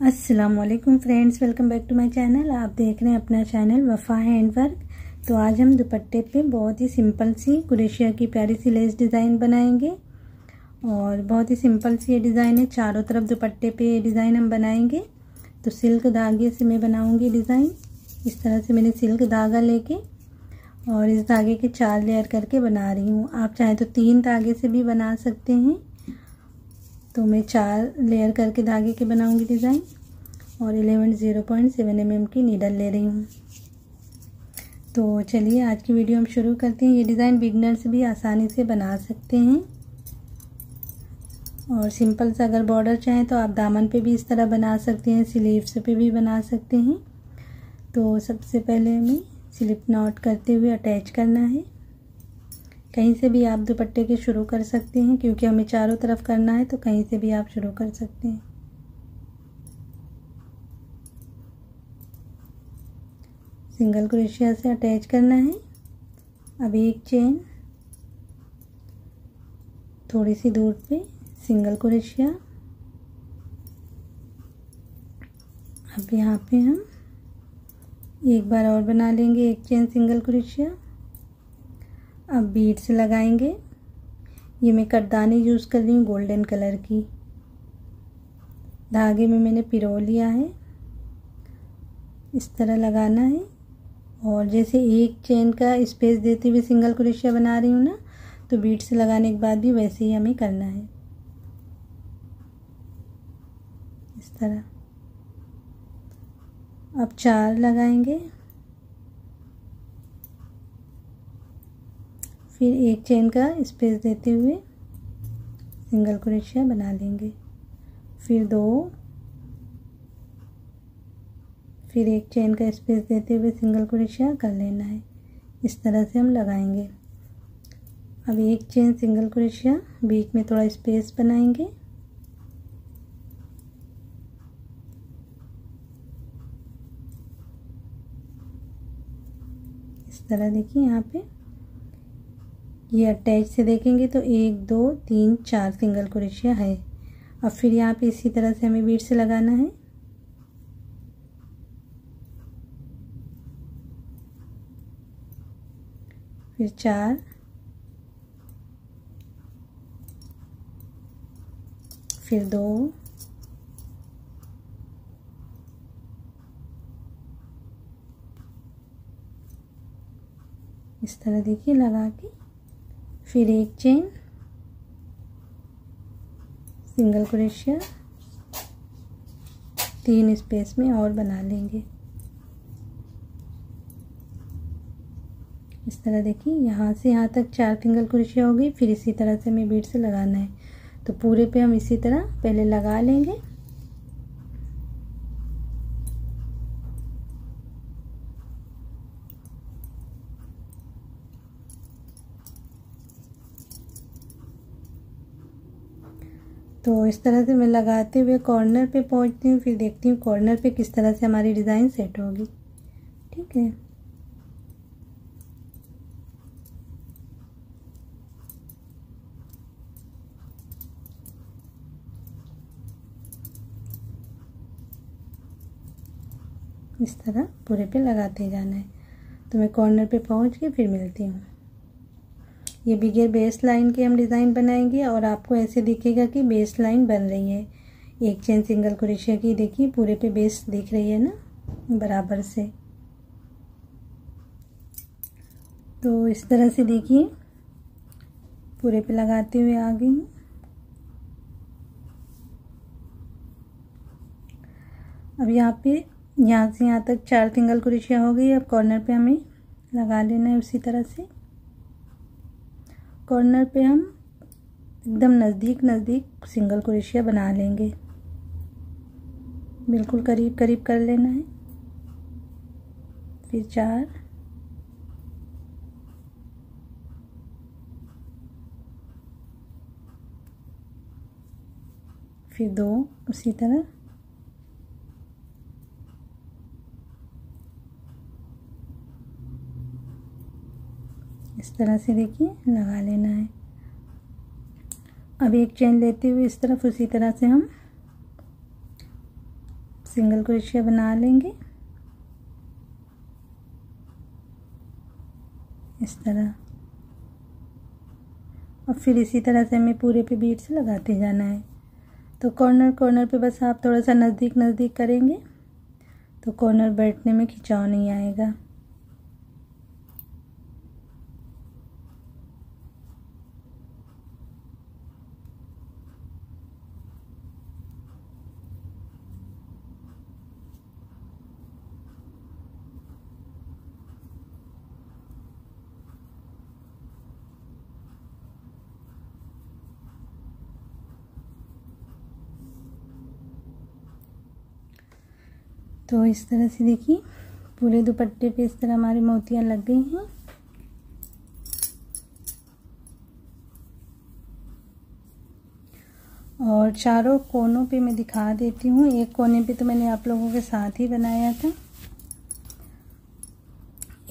अस्सलामुअलैकुम friends, welcome back to my channel. आप देख रहे हैं अपना चैनल वफ़ा हैंडवर्क। तो आज हम दुपट्टे पे बहुत ही सिंपल सी कुरेशिया की प्यारी सी लेस डिज़ाइन बनाएंगे और बहुत ही सिंपल सी ये डिज़ाइन है। चारों तरफ दुपट्टे पे ये डिज़ाइन हम बनाएंगे। तो सिल्क धागे से मैं बनाऊंगी डिज़ाइन। इस तरह से मैंने सिल्क धागा लेके और इस धागे के 4 लेयर करके बना रही हूँ। आप चाहें तो 3 धागे से भी बना सकते हैं। तो मैं 4 लेयर करके धागे के बनाऊंगी डिज़ाइन और 0.7 mm की नीडल ले रही हूँ। तो चलिए आज की वीडियो हम शुरू करते हैं। ये डिज़ाइन बिगनर्स भी आसानी से बना सकते हैं और सिंपल सा अगर बॉर्डर चाहें तो आप दामन पे भी इस तरह बना सकते हैं, स्लीव्स पे भी बना सकते हैं। तो सबसे पहले हमें स्लिप नॉट करते हुए अटैच करना है। कहीं से भी आप दुपट्टे के शुरू कर सकते हैं, क्योंकि हमें चारों तरफ करना है तो कहीं से भी आप शुरू कर सकते हैं। सिंगल क्रोशिया से अटैच करना है। अब एक चेन, थोड़ी सी दूर पे सिंगल क्रोशिया। अब यहाँ पे हम एक बार और बना लेंगे एक चेन सिंगल क्रोशिया। अब बीड्स लगाएंगे। ये मैं करदानी यूज़ कर रही हूँ गोल्डन कलर की। धागे में मैंने पिरो लिया है, इस तरह लगाना है। और जैसे एक चेन का स्पेस देते हुए सिंगल क्रोशिया बना रही हूँ ना, तो बीड्स लगाने के बाद भी वैसे ही हमें करना है, इस तरह। अब 4 लगाएंगे, फिर एक चेन का स्पेस देते हुए सिंगल क्रोशिया बना लेंगे, फिर 2, फिर एक चेन का स्पेस देते हुए सिंगल क्रोशिया कर लेना है। इस तरह से हम लगाएंगे। अब एक चेन सिंगल क्रोशिया, बीच में थोड़ा स्पेस बनाएंगे, इस तरह। देखिए यहाँ पे ये अटैच से देखेंगे तो 1 2 3 4 सिंगल क्रोशिया है। अब फिर यहाँ पे इसी तरह से हमें बीड से लगाना है। फिर 4, फिर 2, इस तरह देखिए लगा के, फिर एक चेन सिंगल क्रोशिया 3 स्पेस में और बना लेंगे, इस तरह। देखिए यहाँ से यहाँ तक 4 सिंगल क्रोशिया हो गई। फिर इसी तरह से हमें बीड से लगाना है। तो पूरे पे हम इसी तरह पहले लगा लेंगे। तो इस तरह से मैं लगाते हुए कॉर्नर पे पहुंचती हूँ, फिर देखती हूँ कॉर्नर पे किस तरह से हमारी डिज़ाइन सेट होगी। ठीक है। इस तरह पूरे पे लगाते जाना है। तो मैं कॉर्नर पे पहुंच के फिर मिलती हूँ। ये बिगर बेस लाइन की हम डिज़ाइन बनाएंगे और आपको ऐसे दिखेगा कि बेस लाइन बन रही है। एक चेन सिंगल क्रोशिया की देखिए पूरे पे बेस दिख रही है ना बराबर से। तो इस तरह से देखिए पूरे पे लगाते हुए आ गई हूँ। अब यहाँ पे यहाँ से यहाँ तक 4 सिंगल क्रोशिया हो गई। अब कॉर्नर पे हमें लगा लेना है उसी तरह से। कॉर्नर पे हम एकदम नज़दीक सिंगल क्रोशिया बना लेंगे, बिल्कुल करीब करीब कर लेना है। फिर 4, फिर 2 उसी तरह, इस तरह से देखिए लगा लेना है। अब एक चेन लेते हुए इस तरफ उसी तरह से हम सिंगल क्रोशिया बना लेंगे इस तरह, और फिर इसी तरह से हमें पूरे पे बीड्स लगाते जाना है। तो कॉर्नर कॉर्नर पे बस आप थोड़ा सा नज़दीक नज़दीक करेंगे तो कॉर्नर बैठने में खिंचाव नहीं आएगा। तो इस तरह से देखिए पूरे दुपट्टे पे इस तरह हमारी मोतियाँ लग गई हैं। और चारों कोनों पे मैं दिखा देती हूँ। एक कोने पे तो मैंने आप लोगों के साथ ही बनाया था।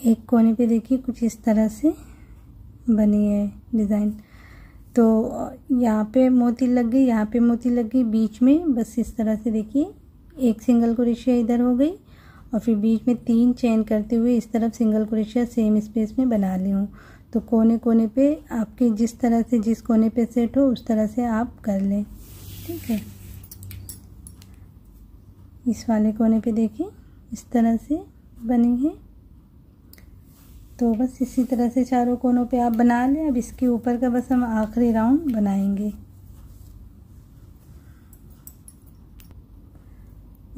एक कोने पे देखिए कुछ इस तरह से बनी है डिज़ाइन। तो यहाँ पे मोती लग गई, यहाँ पे मोती लग गई, बीच में बस इस तरह से देखिए एक सिंगल क्रोशिया इधर हो गई और फिर बीच में 3 चेन करते हुए इस तरफ सिंगल क्रोशिया सेम स्पेस में बना ली हूँ। तो कोने कोने पे आपके जिस तरह से जिस कोने पे सेट हो उस तरह से आप कर लें, ठीक है। इस वाले कोने पे देखिए इस तरह से बनी है। तो बस इसी तरह से चारों कोनों पे आप बना लें। अब इसके ऊपर का बस हम आखिरी राउंड बनाएंगे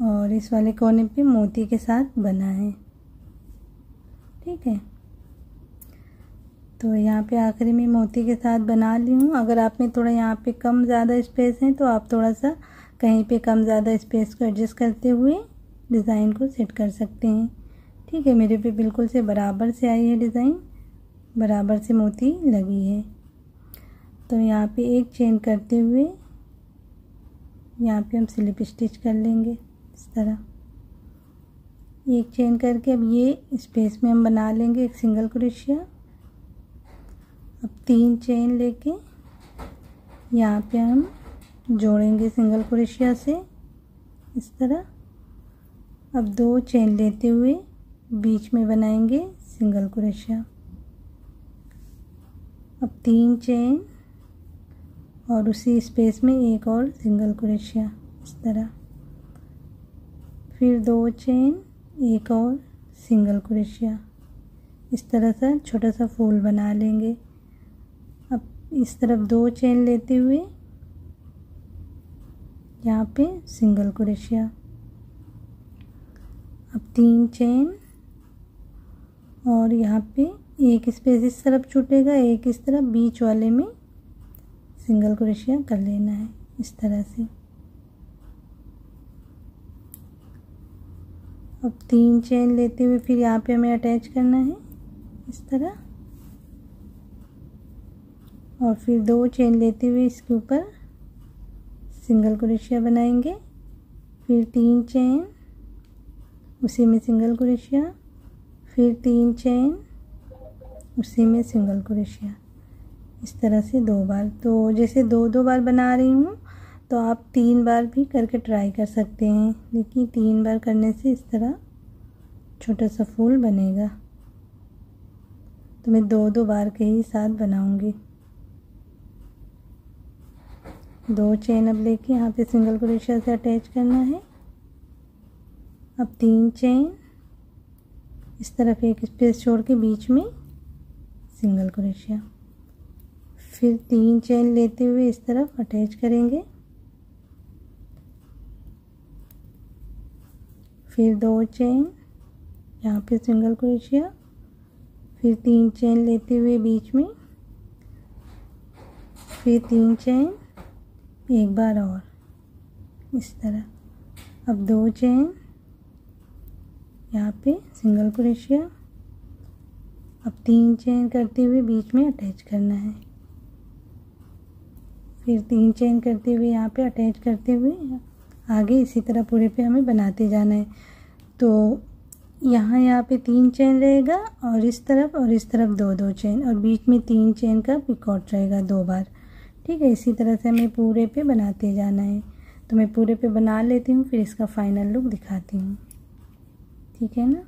और इस वाले कोने पे मोती के साथ बना है, ठीक है। तो यहाँ पे आखिरी में मोती के साथ बना ली हूँ। अगर आप में थोड़ा यहाँ पे कम ज़्यादा स्पेस है तो आप थोड़ा सा कहीं पे कम ज़्यादा स्पेस को एडजस्ट करते हुए डिज़ाइन को सेट कर सकते हैं, ठीक है। मेरे पे बिल्कुल से बराबर से आई है डिज़ाइन, बराबर से मोती लगी है। तो यहाँ पे एक चेन करते हुए यहाँ पे हम स्लिप स्टिच कर लेंगे इस तरह। एक चेन करके अब ये स्पेस में हम बना लेंगे एक सिंगल क्रोशिया। अब 3 चेन लेके यहाँ पे हम जोड़ेंगे सिंगल क्रोशिया से इस तरह। अब 2 चेन लेते हुए बीच में बनाएंगे सिंगल क्रोशिया। अब 3 चेन और उसी स्पेस में एक और सिंगल क्रोशिया इस तरह, फिर 2 चेन, एक और सिंगल क्रोशिया। इस तरह से छोटा सा फूल बना लेंगे। अब इस तरफ 2 चेन लेते हुए यहाँ पे सिंगल क्रोशिया। अब 3 चेन और यहाँ पे एक स्पेस इस तरफ छूटेगा, एक इस तरफ, बीच वाले में सिंगल क्रोशिया कर लेना है इस तरह से। अब 3 चेन लेते हुए फिर यहाँ पे हमें अटैच करना है इस तरह, और फिर 2 चेन लेते हुए इसके ऊपर सिंगल क्रोशिया बनाएंगे, फिर 3 चेन, उसी में सिंगल क्रोशिया, फिर 3 चेन, उसी में सिंगल क्रोशिया। इस तरह से 2 बार। तो जैसे 2-2 बार बना रही हूँ तो आप 3 बार भी करके ट्राई कर सकते हैं। देखिए 3 बार करने से इस तरह छोटा सा फूल बनेगा। तो मैं 2-2 बार के ही साथ बनाऊंगी। 2 चेन अब लेके यहाँ पे सिंगल क्रोशिया से अटैच करना है। अब 3 चेन, इस तरफ एक स्पेस छोड़ के बीच में सिंगल क्रोशिया, फिर 3 चेन लेते हुए इस तरफ अटैच करेंगे, फिर 2 चेन, यहाँ पे सिंगल क्रोशिया, फिर 3 चेन लेते हुए बीच में, फिर 3 चेन, एक बार और इस तरह। अब 2 चेन, यहाँ पे सिंगल क्रोशिया, अब 3 चेन करते हुए बीच में अटैच करना है, फिर 3 चेन करते हुए यहाँ पे अटैच करते हुए आगे इसी तरह पूरे पे हमें बनाते जाना है। तो यहाँ पे 3 चेन रहेगा और इस तरफ 2-2 चेन, और बीच में 3 चेन का पिकॉट रहेगा 2 बार, ठीक है। इसी तरह से हमें पूरे पे बनाते जाना है। तो मैं पूरे पे बना लेती हूँ, फिर इसका फाइनल लुक दिखाती हूँ। ठीक है ना।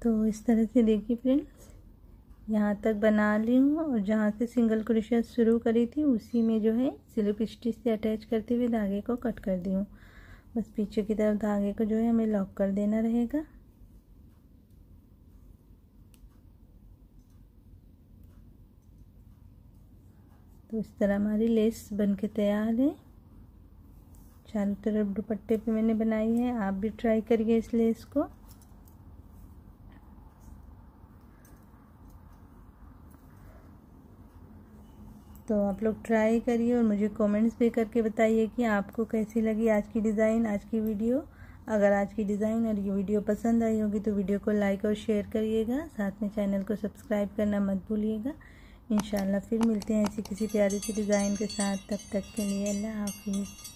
तो इस तरह से देखिए फ्रेंड्स, यहाँ तक बना ली हूँ और जहाँ से सिंगल क्रोशिया शुरू करी थी उसी में जो है स्लिप स्टिच से अटैच करते हुए धागे को कट कर दी हूँ। बस पीछे की तरफ धागे को जो है हमें लॉक कर देना रहेगा। तो इस तरह हमारी लेस बनके तैयार है। चारों तरफ दुपट्टे पे मैंने बनाई है, आप भी ट्राई करिए इस लेस को। तो आप लोग ट्राई करिए और मुझे कमेंट्स भी करके बताइए कि आपको कैसी लगी आज की डिज़ाइन, आज की वीडियो। अगर आज की डिज़ाइन और ये वीडियो पसंद आई होगी तो वीडियो को लाइक और शेयर करिएगा, साथ में चैनल को सब्सक्राइब करना मत भूलिएगा। इंशाल्लाह फिर मिलते हैं ऐसी किसी प्यारी सी डिज़ाइन के साथ। तब तक के लिए अल्लाह हाफिज़।